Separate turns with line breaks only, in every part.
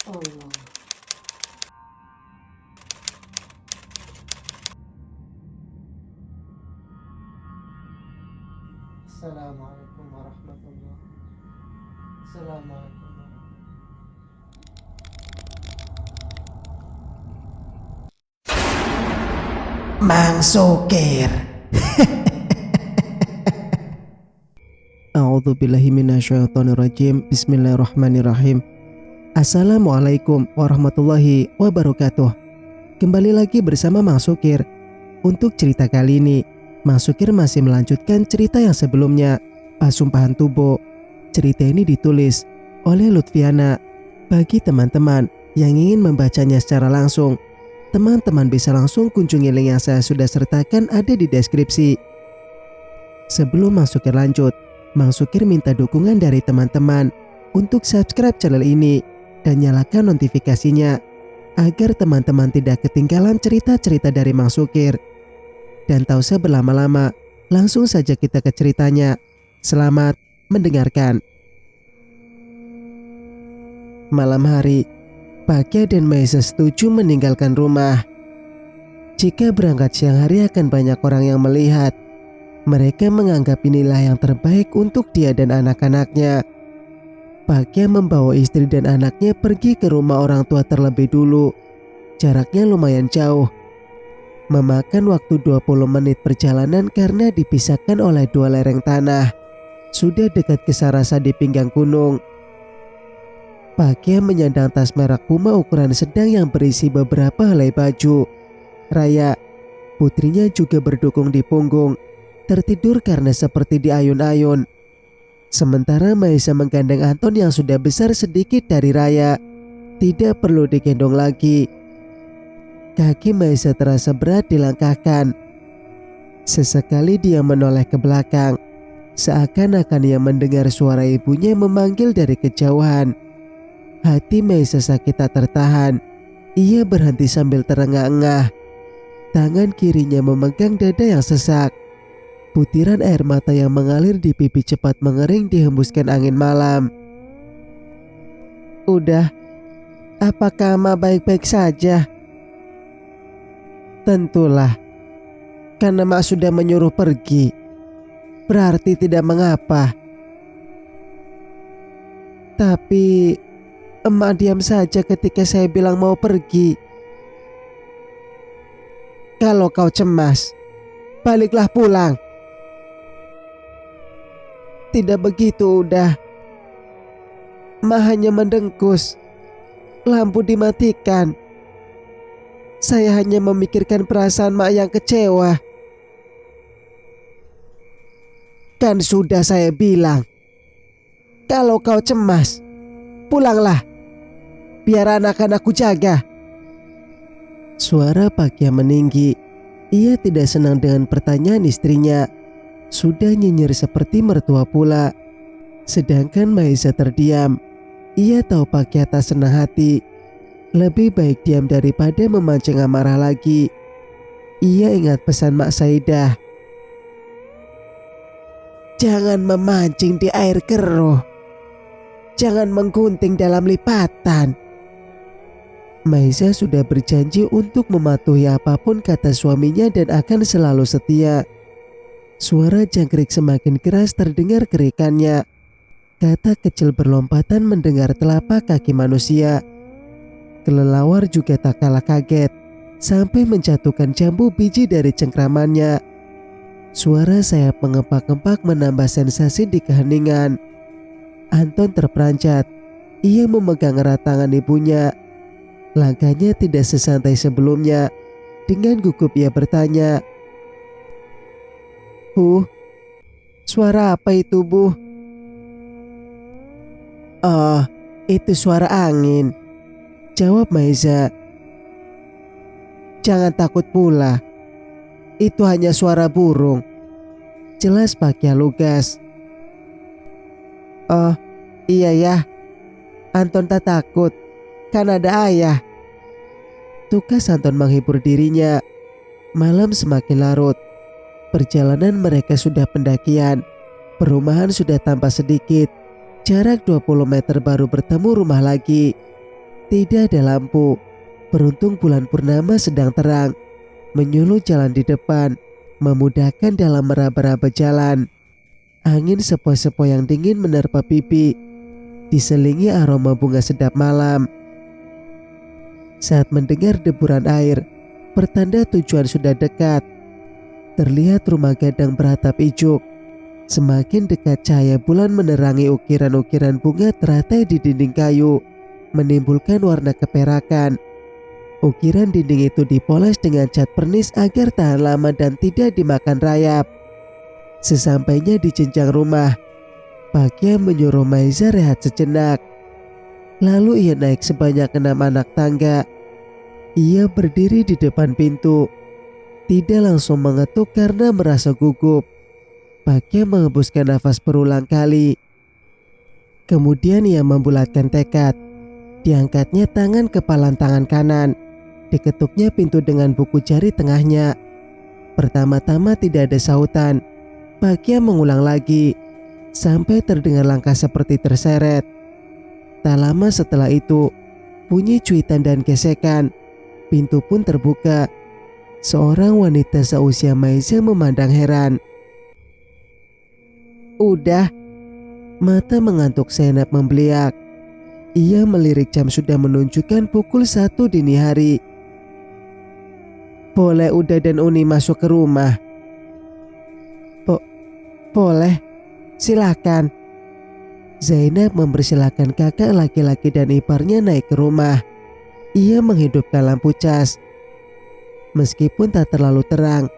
Allah. Assalamualaikum warahmatullahi wabarakatuh. Assalamualaikum warahmatullahi wabarakatuh. Mang Sukir. A'udzubillahi minasyaitonirrajim. Bismillahirrahmanirrahim. Assalamualaikum warahmatullahi wabarakatuh. Kembali lagi bersama Mang Sukir. Untuk cerita kali ini, Mang Sukir masih melanjutkan cerita yang sebelumnya, Pasumpahan Tubo. Cerita ini ditulis oleh Lutfiana. Bagi teman-teman yang ingin membacanya secara langsung, teman-teman bisa langsung kunjungi link yang saya sudah sertakan ada di deskripsi. Sebelum Mang Sukir lanjut, Mang Sukir minta dukungan dari teman-teman untuk subscribe channel ini dan nyalakan notifikasinya agar teman-teman tidak ketinggalan cerita-cerita dari Mang Sukir. Dan tak usah berlama-lama, langsung saja kita ke ceritanya. Selamat mendengarkan. Malam hari, Pakya dan Maisa setuju meninggalkan rumah. Jika berangkat siang hari akan banyak orang yang melihat. Mereka menganggap inilah yang terbaik untuk dia dan anak-anaknya. Pakya membawa istri dan anaknya pergi ke rumah orang tua terlebih dulu. Jaraknya lumayan jauh. Memakan waktu 20 menit perjalanan karena dipisahkan oleh 2 lereng tanah. Sudah dekat ke Sarasa di pinggang gunung. Pakya menyandang tas merek Puma ukuran sedang yang berisi beberapa helai baju. Raya, putrinya juga berdukung di punggung, tertidur karena seperti diayun-ayun. Sementara Maisa menggandeng Anton yang sudah besar sedikit dari Raya. Tidak perlu digendong lagi. Kaki Maisa terasa berat dilangkahkan. Sesekali dia menoleh ke belakang, seakan-akan ia mendengar suara ibunya memanggil dari kejauhan. Hati Maisa sakit tak tertahan. Ia berhenti sambil terengah-engah. Tangan kirinya memegang dada yang sesak. Butiran air mata yang mengalir di pipi cepat mengering dihembuskan angin malam. Udah, apakah Ama baik-baik saja? Tentulah, karena Mak sudah menyuruh pergi, berarti tidak mengapa. Tapi Emak diam saja ketika saya bilang mau pergi. Kalau kau cemas, baliklah pulang. Tidak begitu udah. Emak hanya mendengkus. Lampu dimatikan. Saya hanya memikirkan perasaan Mak yang kecewa. Kan sudah saya bilang, kalau kau cemas, pulanglah. Biar anak-anakku jaga. Suara Pakya meninggi. Ia tidak senang dengan pertanyaan istrinya. Sudah nyinyir seperti mertua pula. Sedangkan Maisa terdiam. Ia tahu Pakya tak senang hati. Lebih baik diam daripada memancing amarah lagi. Ia ingat pesan Mak Saidah. Jangan memancing di air keruh. Jangan menggunting dalam lipatan. Maisa sudah berjanji untuk mematuhi apapun kata suaminya dan akan selalu setia. Suara jangkrik semakin keras terdengar kerikannya. Kata kecil berlompatan mendengar telapak kaki manusia. Kelelawar juga tak kalah kaget sampai menjatuhkan jambu biji dari cengkramannya. Suara sayap mengepak-ngepak menambah sensasi di keheningan. Anton terperanjat. Ia memegang erat tangan ibunya. Langkahnya tidak sesantai sebelumnya. Dengan gugup ia bertanya, suara apa itu, Bu? Oh, itu suara angin, jawab Maisa. Jangan takut pula. Itu hanya suara burung, jelas Pakya lugas. Oh, iya ya. Anton tak takut, kan ada ayah. Tukas Anton menghibur dirinya. Malam semakin larut. Perjalanan mereka sudah pendakian. Perumahan sudah tampak sedikit. Jarak 20 meter baru bertemu rumah lagi. Tidak ada lampu. Beruntung bulan purnama sedang terang, menyuluh jalan di depan, memudahkan dalam meraba-raba jalan. Angin sepoi-sepoi yang dingin menerpa pipi, diselingi aroma bunga sedap malam. Saat mendengar deburan air, pertanda tujuan sudah dekat. Terlihat rumah gadang beratap ijuk. Semakin dekat cahaya bulan menerangi ukiran-ukiran bunga teratai di dinding kayu, menimbulkan warna keperakan. Ukiran dinding itu dipoles dengan cat pernis agar tahan lama dan tidak dimakan rayap. Sesampainya di jenjang rumah, Bagja menyuruh Maiza rehat sejenak. Lalu ia naik sebanyak 6 anak tangga. Ia berdiri di depan pintu, tidak langsung mengetuk karena merasa gugup. Bagja menghembuskan nafas berulang kali. Kemudian ia membulatkan tekad. Diangkatnya tangan kepalan tangan kanan. Diketuknya pintu dengan buku jari tengahnya. Pertama-tama tidak ada sautan. Bagja mengulang lagi, sampai terdengar langkah seperti terseret. Tak lama setelah itu, bunyi cuitan dan gesekan. Pintu pun terbuka. Seorang wanita seusia Maiza memandang heran. Udah. Mata mengantuk Zainab membeliak. Ia melirik jam sudah menunjukkan pukul 1 dini hari. Boleh Uda dan Uni masuk ke rumah? Boleh, silakan. Zainab mempersilahkan kakak laki-laki dan iparnya naik ke rumah. Ia menghidupkan lampu cas. Meskipun tak terlalu terang,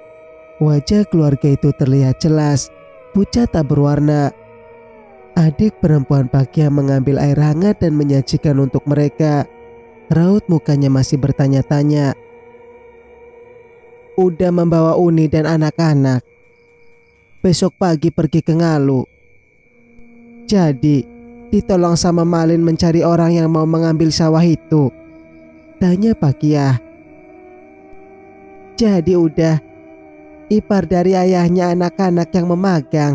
wajah keluarga itu terlihat jelas, pucat tak berwarna. Adik perempuan Bagja mengambil air hangat dan menyajikan untuk mereka. Raut mukanya masih bertanya-tanya. Udah membawa Uni dan anak-anak. Besok pagi pergi ke Ngalu. Jadi, ditolong sama Malin mencari orang yang mau mengambil sawah itu? Tanya Bagja. Jadi udah, ipar dari ayahnya anak-anak yang memagang.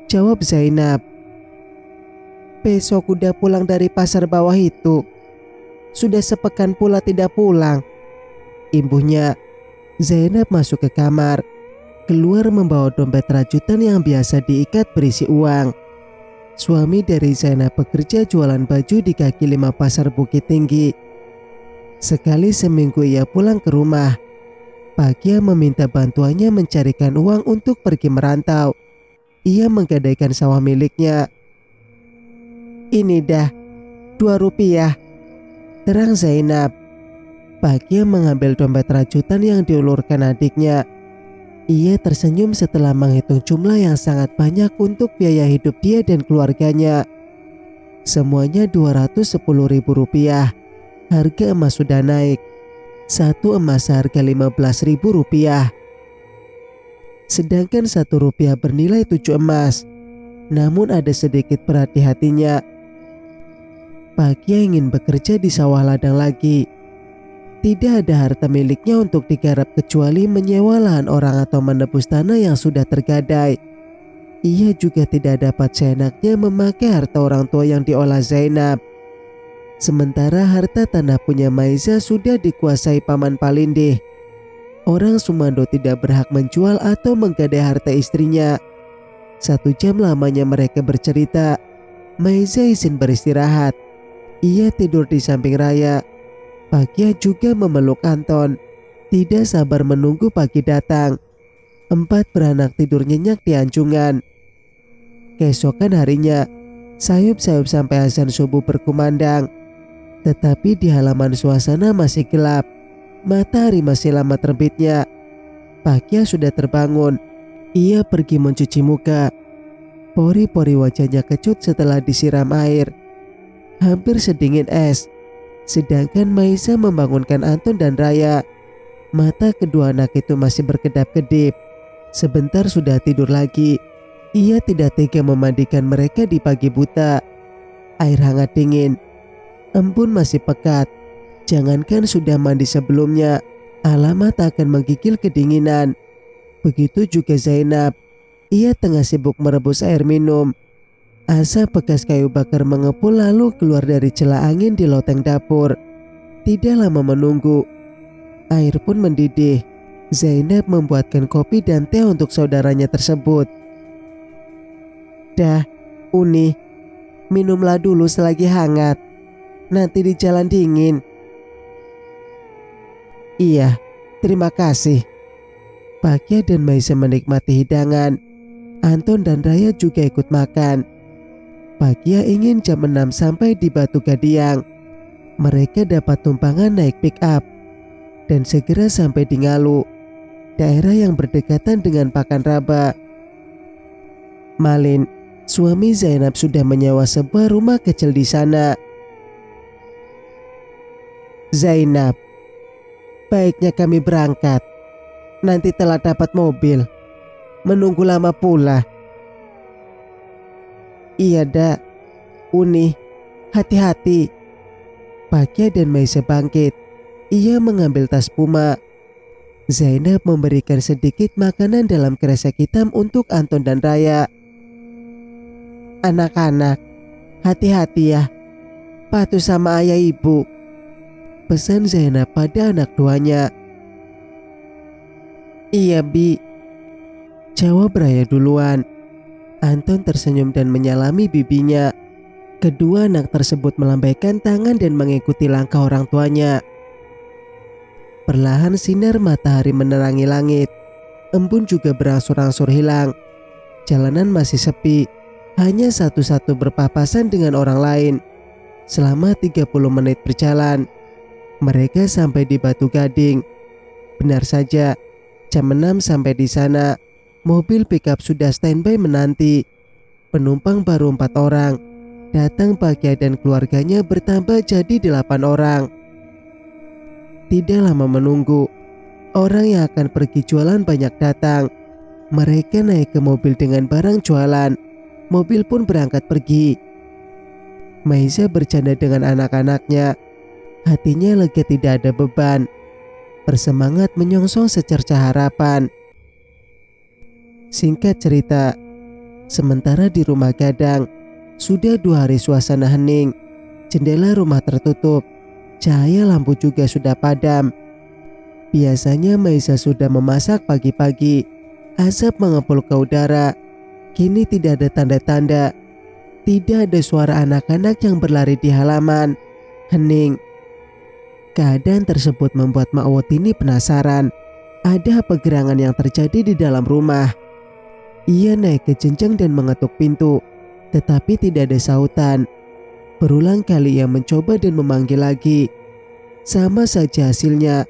Jawab Zainab. Besok udah pulang dari pasar bawah itu. Sudah sepekan pula tidak pulang. Imbuhnya. Zainab masuk ke kamar, keluar membawa dompet rajutan yang biasa diikat berisi uang. Suami dari Zainab bekerja jualan baju di kaki 5 pasar Bukit Tinggi. Sekali seminggu ia pulang ke rumah. Bagja meminta bantuannya mencarikan uang untuk pergi merantau. Ia menggadaikan sawah miliknya. Ini dah, 2 rupiah. Terang Zainab. Bagja mengambil dompet rajutan yang diulurkan adiknya. Ia tersenyum setelah menghitung jumlah yang sangat banyak untuk biaya hidup dia dan keluarganya. Semuanya Rp210.000. Harga emas sudah naik. 1 emas seharga Rp15.000. Sedangkan Rp1 bernilai 7 emas. Namun ada sedikit berat di hatinya. Bagja ingin bekerja di sawah ladang lagi. Tidak ada harta miliknya untuk digarap kecuali menyewa lahan orang atau menebus tanah yang sudah tergadai. Ia juga tidak dapat seenaknya memakai harta orang tua yang diolah Zainab. Sementara harta tanah punya Maiza sudah dikuasai Paman Palindih. Orang Sumando tidak berhak menjual atau menggadai harta istrinya. 1 jam lamanya mereka bercerita. Maiza izin beristirahat. Ia tidur di samping Raya. Bagja juga memeluk Anton. Tidak sabar menunggu pagi datang. 4 beranak tidur nyenyak di anjungan. Keesokan harinya, sayup-sayup sampai azan subuh berkumandang. Tetapi di halaman suasana masih gelap. Matahari masih lama terbitnya. Bagja sudah terbangun. Ia pergi mencuci muka. Pori-pori wajahnya kecut setelah disiram air. Hampir sedingin es. Sedangkan Maiza membangunkan Anton dan Raya. Mata kedua anak itu masih berkedap-kedip. Sebentar sudah tidur lagi. Ia tidak tega memandikan mereka di pagi buta. Air hangat dingin. Embun masih pekat. Jangankan sudah mandi sebelumnya, alamat akan menggigil kedinginan. Begitu juga Zainab. Ia tengah sibuk merebus air minum. Asap bekas kayu bakar mengepul lalu keluar dari celah angin di loteng dapur. Tidak lama menunggu, air pun mendidih. Zainab membuatkan kopi dan teh untuk saudaranya tersebut. Dah, Uni, minumlah dulu selagi hangat. Nanti di jalan dingin. Iya, terima kasih. Bagja dan Maisa menikmati hidangan. Anton dan Raya juga ikut makan. Bagja ingin jam 6 sampai di Batu Gadiang. Mereka dapat tumpangan naik pick up dan segera sampai di Ngalu, daerah yang berdekatan dengan Pakan Raba. Malin, suami Zainab, sudah menyewa sebuah rumah kecil di sana. Zainab, baiknya kami berangkat. Nanti telah dapat mobil. Menunggu lama pula. Iya, Dak. Uni, hati-hati. Bagja dan Maisa bangkit. Ia mengambil tas Puma. Zainab memberikan sedikit makanan dalam kresek hitam untuk Anton dan Raya. Anak-anak, hati-hati ya. Patuh sama ayah ibu, pesan Zainab pada anak tuanya. Iya, Bi, jawab Raya duluan. Anton tersenyum dan menyalami bibinya. Kedua anak tersebut melambaikan tangan dan mengikuti langkah orang tuanya. Perlahan sinar matahari menerangi langit. Embun juga berangsur-angsur hilang. Jalanan masih sepi. Hanya satu-satu berpapasan dengan orang lain. Selama 30 menit berjalan, mereka sampai di Batu Gading. Benar saja, jam 6 sampai di sana. Mobil pickup sudah standby menanti. Penumpang baru 4 orang. Datang Bagja dan keluarganya bertambah jadi 8 orang. Tidak lama menunggu, orang yang akan pergi jualan banyak datang. Mereka naik ke mobil dengan barang jualan. Mobil pun berangkat pergi. Maisa bercanda dengan anak-anaknya. Hatinya lega, tidak ada beban. Bersemangat menyongsong secercah harapan. Singkat cerita, sementara di rumah Gadang, sudah 2 hari suasana hening. Jendela rumah tertutup. Cahaya lampu juga sudah padam. Biasanya Maisa sudah memasak pagi-pagi. Asap mengepul ke udara. Kini tidak ada tanda-tanda. Tidak ada suara anak-anak yang berlari di halaman. Hening. Keadaan tersebut membuat Mak Wotini penasaran. Ada apa gerangan yang terjadi di dalam rumah? Ia naik ke jenjang dan mengetuk pintu, tetapi tidak ada sautan. Berulang kali ia mencoba dan memanggil lagi. Sama saja hasilnya.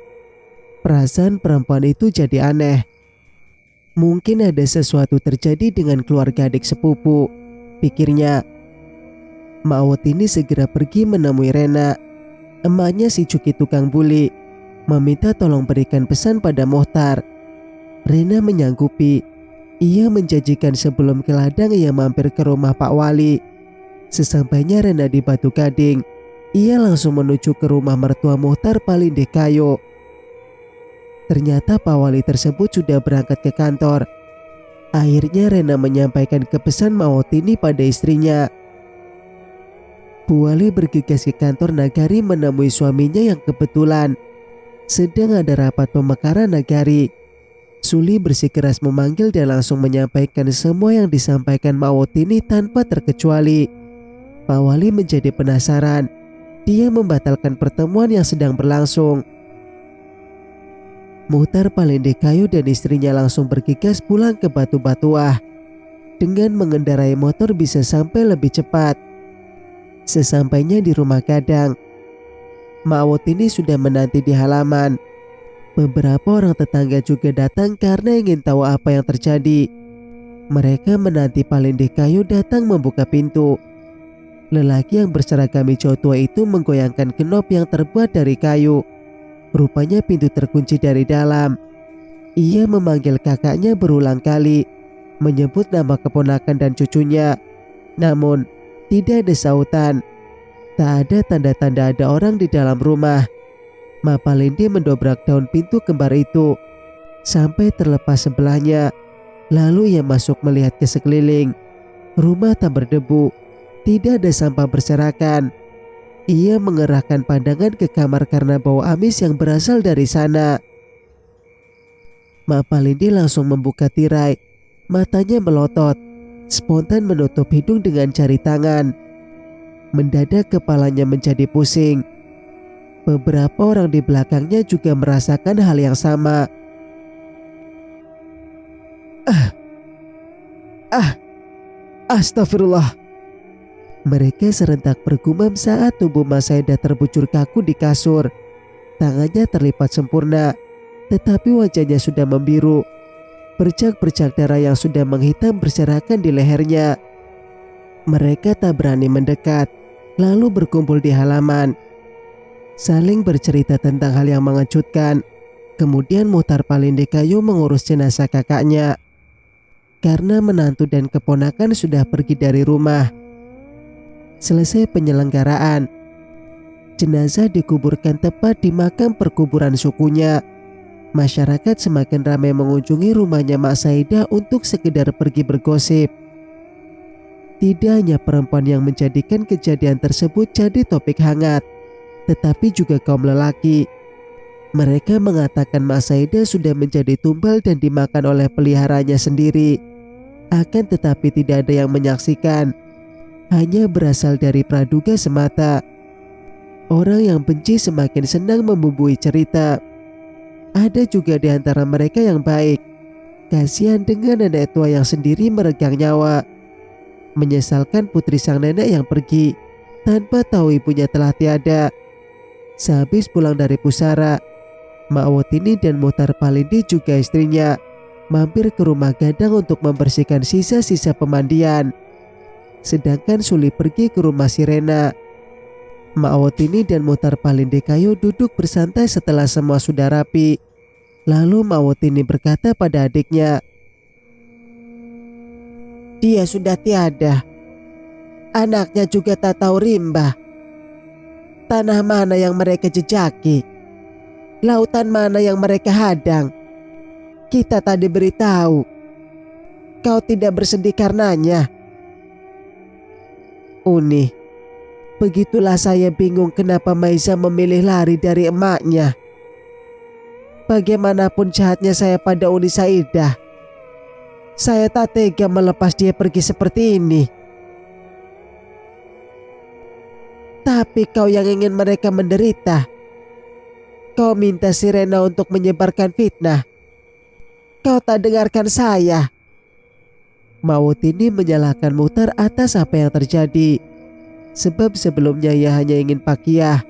Perasaan perempuan itu jadi aneh. Mungkin ada sesuatu terjadi dengan keluarga adik sepupu, pikirnya. Mak Wotini segera pergi menemui Rena. Emaknya si Cuki tukang buli, meminta tolong berikan pesan pada Mohtar. Rena menyanggupi. Ia menjanjikan sebelum ke ladang ia mampir ke rumah Pak Wali. Sesampainya Rena di Batu Gading, ia langsung menuju ke rumah mertua Mohtar Palindekayo. Ternyata Pak Wali tersebut sudah berangkat ke kantor. Akhirnya Rena menyampaikan kepesan Mak Wotini pada istrinya. Bu Wali bergegas ke kantor Nagari menemui suaminya yang kebetulan sedang ada rapat pemekaran Nagari. Suli bersikeras memanggil dan langsung menyampaikan semua yang disampaikan Mak Wotini tanpa terkecuali. Pak Wali menjadi penasaran. Dia membatalkan pertemuan yang sedang berlangsung. Mohtar Palindekayo dan istrinya langsung bergegas pulang ke Batu Batuah. Dengan mengendarai motor bisa sampai lebih cepat. Sesampainya di rumah Gadang, Mak Wotini sudah menanti di halaman. Beberapa orang tetangga juga datang karena ingin tahu apa yang terjadi. Mereka menanti Palindekayo datang membuka pintu. Lelaki yang berseragam hijau tua itu menggoyangkan kenop yang terbuat dari kayu. Rupanya pintu terkunci dari dalam. Ia memanggil kakaknya berulang kali, menyebut nama keponakan dan cucunya. Namun, tidak ada sautan. Tak ada tanda-tanda ada orang di dalam rumah. Mak Palindi mendobrak daun pintu kembar itu sampai terlepas sebelahnya. Lalu ia masuk melihat ke sekeliling. Rumah tak berdebu, tidak ada sampah berserakan. Ia mengerahkan pandangan ke kamar karena bau amis yang berasal dari sana. Mak Palindi langsung membuka tirai. Matanya melotot, spontan menutup hidung dengan jari tangan. Mendadak kepalanya menjadi pusing. Beberapa orang di belakangnya juga merasakan hal yang sama. Astagfirullah. Mereka serentak bergumam saat tubuh Mas Saida terbujur kaku di kasur. Tangannya terlipat sempurna, tetapi wajahnya sudah membiru. Bercak-bercak darah yang sudah menghitam berserakan di lehernya. Mereka tak berani mendekat, lalu berkumpul di halaman. Saling bercerita tentang hal yang mengejutkan. Kemudian Muhtar Palindi Kayu mengurus jenazah kakaknya. Karena menantu dan keponakan sudah pergi dari rumah. Selesai penyelenggaraan, jenazah dikuburkan tepat di makam perkuburan sukunya. Masyarakat semakin ramai mengunjungi rumahnya Mak Saida untuk sekedar pergi bergosip. Tidak hanya perempuan yang menjadikan kejadian tersebut jadi topik hangat, tetapi juga kaum lelaki. Mereka mengatakan Mak Saida sudah menjadi tumbal dan dimakan oleh peliharanya sendiri. Akan tetapi tidak ada yang menyaksikan. Hanya berasal dari praduga semata. Orang yang benci semakin senang membumbui cerita. Ada juga di antara mereka yang baik. Kasihan dengan nenek tua yang sendiri meregang nyawa. Menyesalkan putri sang nenek yang pergi tanpa tahu ibunya telah tiada. Sehabis pulang dari pusara, Mak Wotini dan Muhtar Palindi juga istrinya mampir ke rumah Gadang untuk membersihkan sisa-sisa pemandian. Sedangkan Suli pergi ke rumah Sirena. Mak Wotini dan Muhtar Palindi Kayu duduk bersantai setelah semua sudah rapi. Lalu Mak Wotini berkata pada adiknya, "Dia sudah tiada. Anaknya juga tak tahu rimba. Tanah mana yang mereka jejaki? Lautan mana yang mereka hadang? Kita tadi beritahu. Kau tidak bersedih karenanya." "Uni, begitulah saya bingung kenapa Maiza memilih lari dari emaknya. Bagaimanapun jahatnya saya pada Uni Saidah, saya tak tega melepas dia pergi seperti ini. Tapi kau yang ingin mereka menderita. Kau minta Sirena untuk menyebarkan fitnah. Kau tak dengarkan saya." Mawutini menyalahkan Muhtar atas apa yang terjadi. Sebab sebelumnya ia hanya ingin Pakiyah,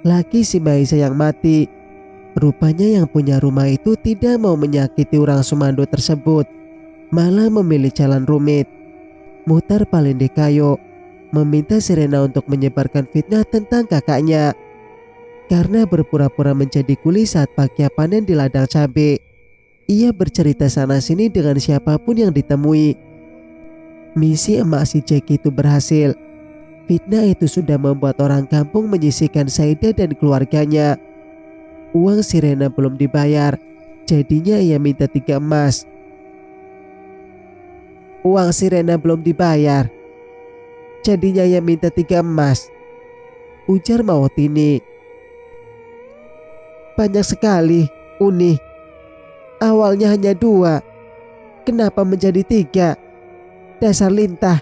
laki si Maiza yang mati. Rupanya yang punya rumah itu tidak mau menyakiti orang Sumando tersebut, malah memilih jalan rumit. Muhtar Palindi Kayu meminta Sirena untuk menyebarkan fitnah tentang kakaknya. Karena berpura-pura menjadi kuli saat Pakiyah panen di ladang cabai, ia bercerita sana sini dengan siapapun yang ditemui. Misi emak si Jeki itu berhasil. Fitnah itu sudah membuat orang kampung menyisihkan Saida dan keluarganya. Uang Sirena belum dibayar, jadinya ia minta 3 emas. Uang Sirena belum dibayar, jadinya ia minta 3 emas, ujar Mawotini. Banyak sekali, Uni. Awalnya hanya 2, kenapa menjadi 3? Dasar lintah,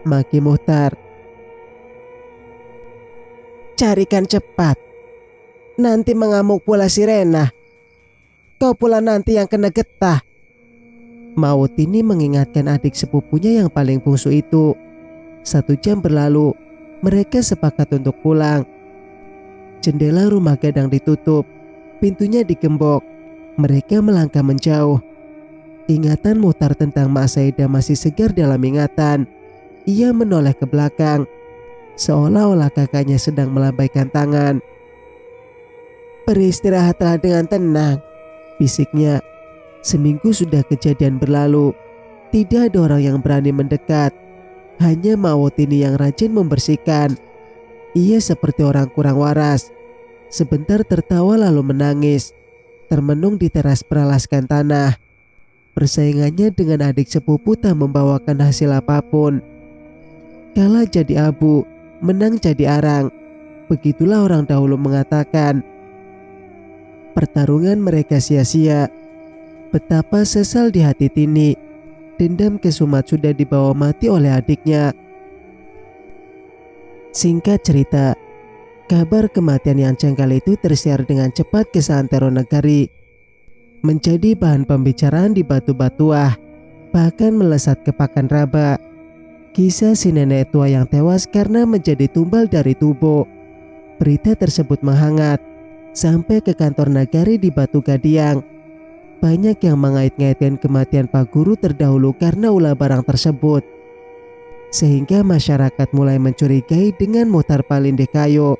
maki Muhtar. Carikan cepat, nanti mengamuk pula Sirena. Kau pula nanti yang kena getah. Mawutini mengingatkan adik sepupunya yang paling bungsu itu. 1 jam berlalu, mereka sepakat untuk pulang. Jendela rumah Gadang ditutup, pintunya digembok. Mereka melangkah menjauh. Ingatan Muhtar tentang Mak Saida masih segar dalam ingatan. Ia menoleh ke belakang, seolah-olah kakaknya sedang melambaikan tangan. Beristirahatlah dengan tenang, bisiknya. Seminggu sudah kejadian berlalu. Tidak ada orang yang berani mendekat. Hanya Mawotini yang rajin membersihkan. Ia seperti orang kurang waras. Sebentar tertawa lalu menangis, termenung di teras peralaskan tanah. Persaingannya dengan adik sepupu tak membawakan hasil apapun. Kalah jadi abu, menang jadi arang. Begitulah orang dahulu mengatakan. Pertarungan mereka sia-sia. Betapa sesal di hati Tini. Dendam kesumat sudah dibawa mati oleh adiknya. Singkat cerita, kabar kematian yang janggal itu tersiar dengan cepat ke seantero negari. Menjadi bahan pembicaraan di Batu-Batuah, bahkan melesat ke Pakanraba. Kisah si nenek tua yang tewas karena menjadi tumbal dari Tubo. Berita tersebut menghangat sampai ke kantor nagari di Batu Gadiang. Banyak yang mengait-ngaitkan kematian Pak Guru terdahulu karena ulah barang tersebut. Sehingga masyarakat mulai mencurigai dengan Muhtar Palindekayo.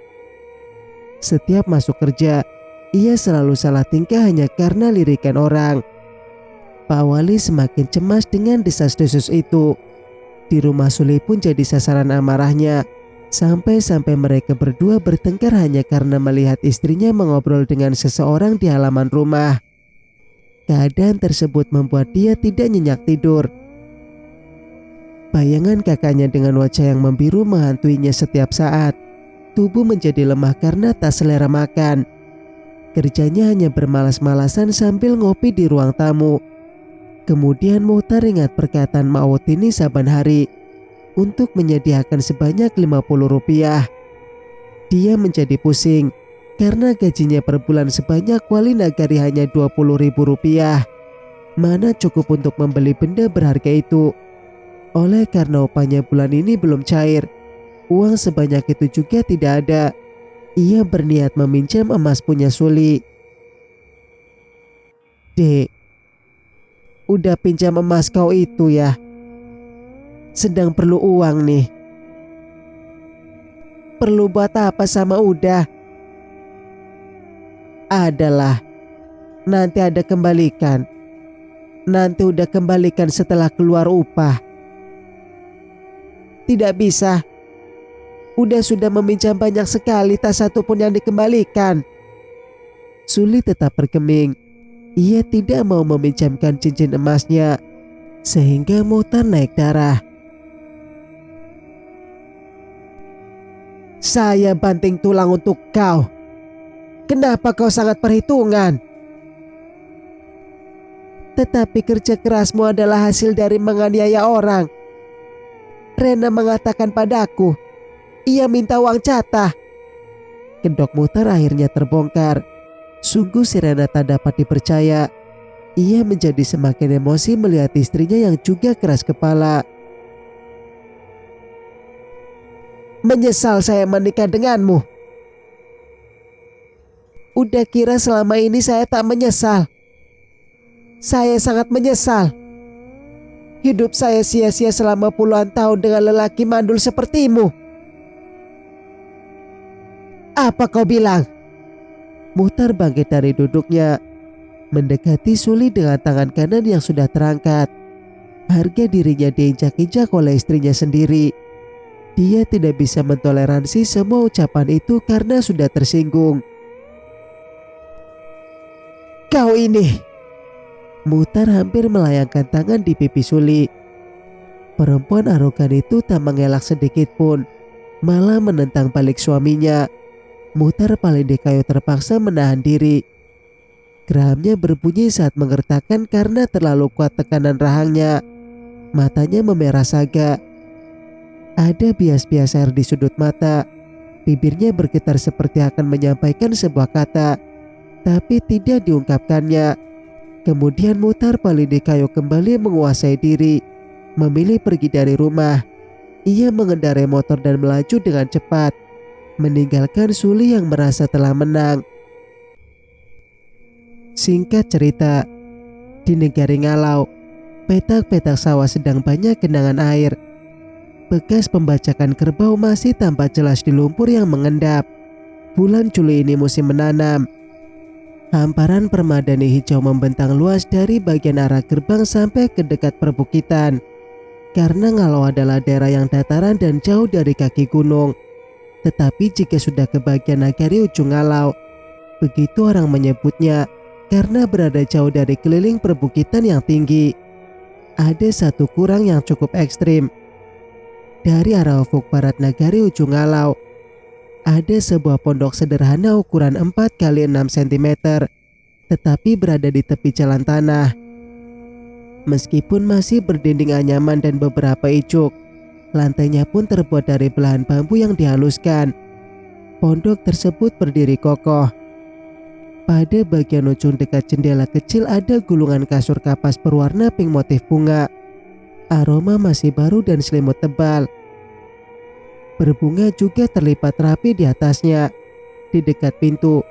Setiap masuk kerja, ia selalu salah tingkah hanya karena lirikan orang. Pak Wali semakin cemas dengan desas-desus itu. Di rumah Suli pun jadi sasaran amarahnya. Sampai-sampai mereka berdua bertengkar hanya karena melihat istrinya mengobrol dengan seseorang di halaman rumah. Keadaan tersebut membuat dia tidak nyenyak tidur. Bayangan kakaknya dengan wajah yang membiru menghantuinya setiap saat. Tubuh menjadi lemah karena tak selera makan. Kerjanya hanya bermalas-malasan sambil ngopi di ruang tamu. Kemudian Muhtar ingat perkataan Mak Wotini saban hari untuk menyediakan sebanyak Rp50. Dia menjadi pusing karena gajinya per bulan sebanyak Wali Nagari hanya Rp20.000. Mana cukup untuk membeli benda berharga itu. Oleh karena upahnya bulan ini belum cair, uang sebanyak itu juga tidak ada. Ia berniat meminjam emas punya Suli. Dek, udah pinjam emas kau itu ya. Sedang perlu uang nih. Perlu buat apa sama udah? Adalah, nanti ada kembalikan. Nanti udah kembalikan setelah keluar upah. Tidak bisa. Sudah meminjam banyak sekali, tak satu pun yang dikembalikan. Suli tetap bergeming. Ia tidak mau meminjamkan cincin emasnya. Sehingga Muhtar naik darah. Saya banting tulang untuk kau. Kenapa kau sangat perhitungan? Tetapi kerja kerasmu adalah hasil dari menganiaya orang. Rena mengatakan padaku, ia minta uang jatah. Kedok Muhtar akhirnya terbongkar. Sungguh si Rena tak dapat dipercaya. Ia menjadi semakin emosi melihat istrinya yang juga keras kepala. Menyesal saya menikah denganmu. Udah kira selama ini saya tak menyesal. Saya sangat menyesal. Hidup saya sia-sia selama puluhan tahun dengan lelaki mandul sepertimu. Apa kau bilang? Muhtar bangkit dari duduknya, mendekati Suli dengan tangan kanan yang sudah terangkat. Harga dirinya diinjak-injak oleh istrinya sendiri. Dia tidak bisa mentoleransi semua ucapan itu karena sudah tersinggung. Kau ini. Muhtar hampir melayangkan tangan di pipi Suli. Perempuan arogan itu tak mengelak sedikit pun, malah menentang balik suaminya. Muhtar Palindekayo terpaksa menahan diri. Geramnya berbunyi saat menggertakkan karena terlalu kuat tekanan rahangnya. Matanya memerah saga. Ada bias-bias air di sudut mata. Bibirnya bergetar seperti akan menyampaikan sebuah kata, tapi tidak diungkapkannya. Kemudian Muhtar Palindekayo kembali menguasai diri, memilih pergi dari rumah. Ia mengendarai motor dan melaju dengan cepat, meninggalkan Suli yang merasa telah menang. Singkat cerita, di negari Ngalau, petak-petak sawah sedang banyak genangan air. Bekas pembacakan kerbau masih tampak jelas di lumpur yang mengendap. Bulan Juli ini musim menanam. Hamparan permadani hijau membentang luas dari bagian arah gerbang sampai ke dekat perbukitan. Karena Ngalau adalah daerah yang dataran dan jauh dari kaki gunung. Tetapi jika sudah ke bagian nagari ujung Ngalau, begitu orang menyebutnya, karena berada jauh dari keliling perbukitan yang tinggi. Ada satu kurang yang cukup ekstrim. Dari arah ufuk barat nagari ujung Ngalau, ada sebuah pondok sederhana ukuran 4 kali 6 cm, tetapi berada di tepi jalan tanah. Meskipun masih berdinding anyaman dan beberapa icuk, lantainya pun terbuat dari belahan bambu yang dihaluskan. Pondok tersebut berdiri kokoh. Pada bagian ujung dekat jendela kecil ada gulungan kasur kapas berwarna pink motif bunga. Aroma masih baru dan selimut tebal. Berbunga juga terlipat rapi di atasnya. Di dekat pintu,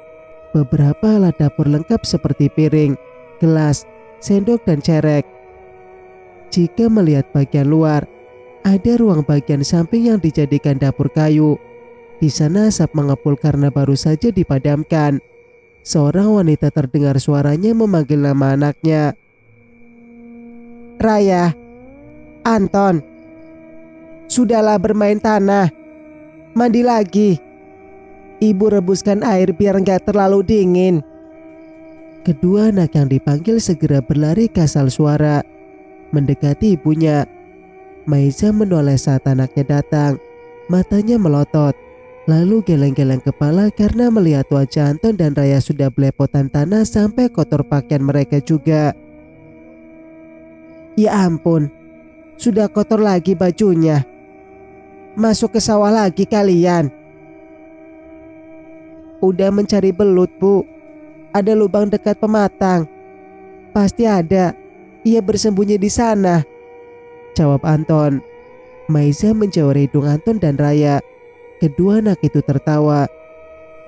beberapa alat dapur lengkap seperti piring, gelas, sendok dan cerek. Jika melihat bagian luar, ada ruang bagian samping yang dijadikan dapur kayu. Di sana asap mengepul karena baru saja dipadamkan. Seorang wanita terdengar suaranya memanggil nama anaknya. "Raya, Anton, sudahlah bermain tanah. Mandi lagi. Ibu rebuskan air biar nggak terlalu dingin." Kedua anak yang dipanggil segera berlari ke asal suara, mendekati ibunya. Maiza menoleh saat anaknya datang. Matanya melotot, lalu geleng-geleng kepala karena melihat wajah Anton dan Raya sudah belepotan tanah sampai kotor pakaian mereka juga. "Ya ampun, sudah kotor lagi bajunya. Masuk ke sawah lagi kalian?" "Udah mencari belut, Bu. Ada lubang dekat pematang." "Pasti ada. Ia bersembunyi di sana," jawab Anton. Maiza menjawari hidung Anton dan Raya. Kedua anak itu tertawa.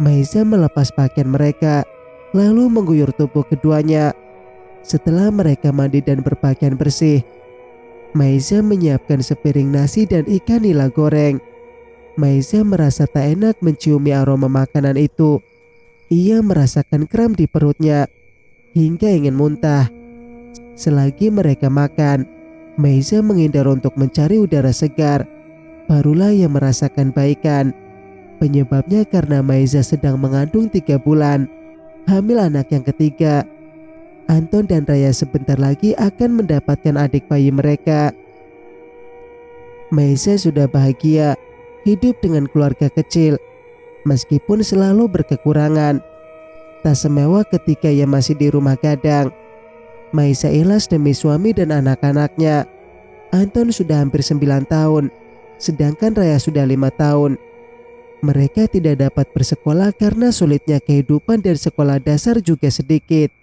Maiza melepas pakaian mereka, lalu mengguyur tubuh keduanya. Setelah mereka mandi dan berpakaian bersih, Maiza menyiapkan sepiring nasi dan ikan nila goreng. Maiza merasa tak enak menciumi aroma makanan itu. Ia merasakan kram di perutnya, hingga ingin muntah. Selagi mereka makan, Maiza menghindar untuk mencari udara segar. Barulah ia merasakan baikan. Penyebabnya karena Maiza sedang mengandung 3 bulan, hamil anak yang ketiga. Anton dan Raya sebentar lagi akan mendapatkan adik bayi mereka. Maiza sudah bahagia hidup dengan keluarga kecil, meskipun selalu berkekurangan. Tak semewah ketika ia masih di rumah gadang. Maiza ikhlas demi suami dan anak-anaknya. Anton sudah hampir 9 tahun, sedangkan Raya sudah 5 tahun. Mereka tidak dapat bersekolah karena sulitnya kehidupan dan sekolah dasar juga sedikit.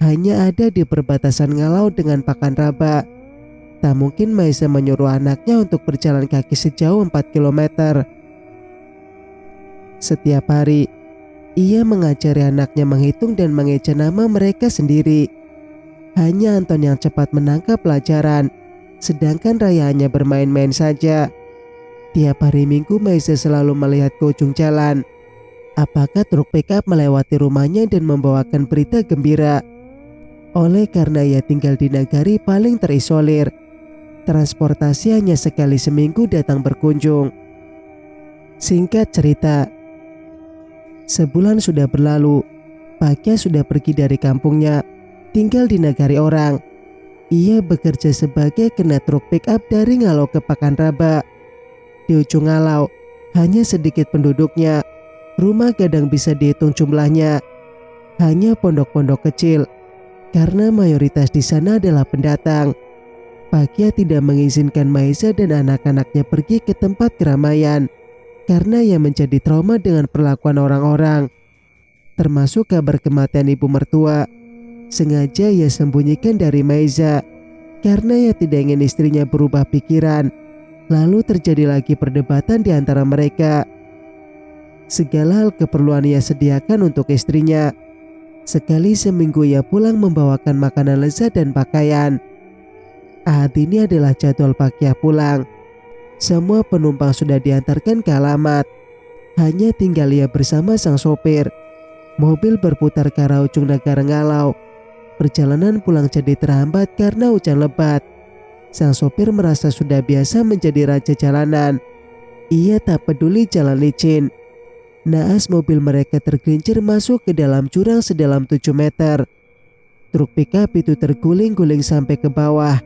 Hanya ada di perbatasan Ngalau dengan Pakanraba. Tak mungkin Maiza menyuruh anaknya untuk berjalan kaki sejauh 4 kilometer. Setiap hari, ia mengajari anaknya menghitung dan mengeja nama mereka sendiri. Hanya Anton yang cepat menangkap pelajaran, sedangkan Raya hanya bermain-main saja. Tiap hari Minggu Maiza selalu melihat ke ujung jalan. Apakah truk pickup melewati rumahnya dan membawakan berita gembira? Oleh karena ia tinggal di nagari paling terisolir, transportasi hanya sekali seminggu datang berkunjung. Singkat cerita, sebulan sudah berlalu. Pakya sudah pergi dari kampungnya, tinggal di nagari orang. Ia bekerja sebagai kena truk pickup dari Ngalau ke Pakanraba. Di ujung Ngalau, hanya sedikit penduduknya. Rumah gadang bisa dihitung jumlahnya. Hanya pondok-pondok kecil, karena mayoritas di sana adalah pendatang. Pakya tidak mengizinkan Maiza dan anak-anaknya pergi ke tempat keramaian, karena ia menjadi trauma dengan perlakuan orang-orang. Termasuk kabar kematian ibu mertua. Sengaja ia sembunyikan dari Maiza, karena ia tidak ingin istrinya berubah pikiran. Lalu terjadi lagi perdebatan di antara mereka. Segala hal keperluan ia sediakan untuk istrinya. Sekali seminggu ia pulang membawakan makanan lezat dan pakaian. Ahad ini adalah jadwal Pakya pulang. Semua penumpang sudah diantarkan ke alamat. Hanya tinggal ia bersama sang sopir. Mobil berputar ke arah ujung negara Ngalau. Perjalanan pulang jadi terhambat karena hujan lebat. Sang sopir merasa sudah biasa menjadi raja jalanan. Ia tak peduli jalan licin. naas mobil mereka tergelincir masuk ke dalam jurang sedalam 7 meter. Truk pickup itu terguling-guling sampai ke bawah,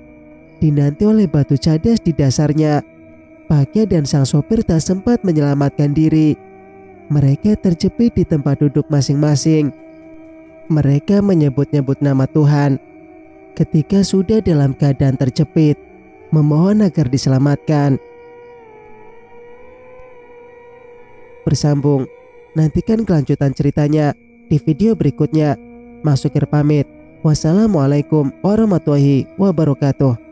dinanti oleh batu cadas di dasarnya. Bagja dan sang sopir tak sempat menyelamatkan diri. Mereka terjepit di tempat duduk masing-masing. Mereka menyebut-nyebut nama Tuhan. Ketika sudah dalam keadaan terjepit, memohon agar diselamatkan. Bersambung. Nantikan kelanjutan ceritanya di video berikutnya. Mas Sukir pamit. Wassalamualaikum warahmatullahi wabarakatuh.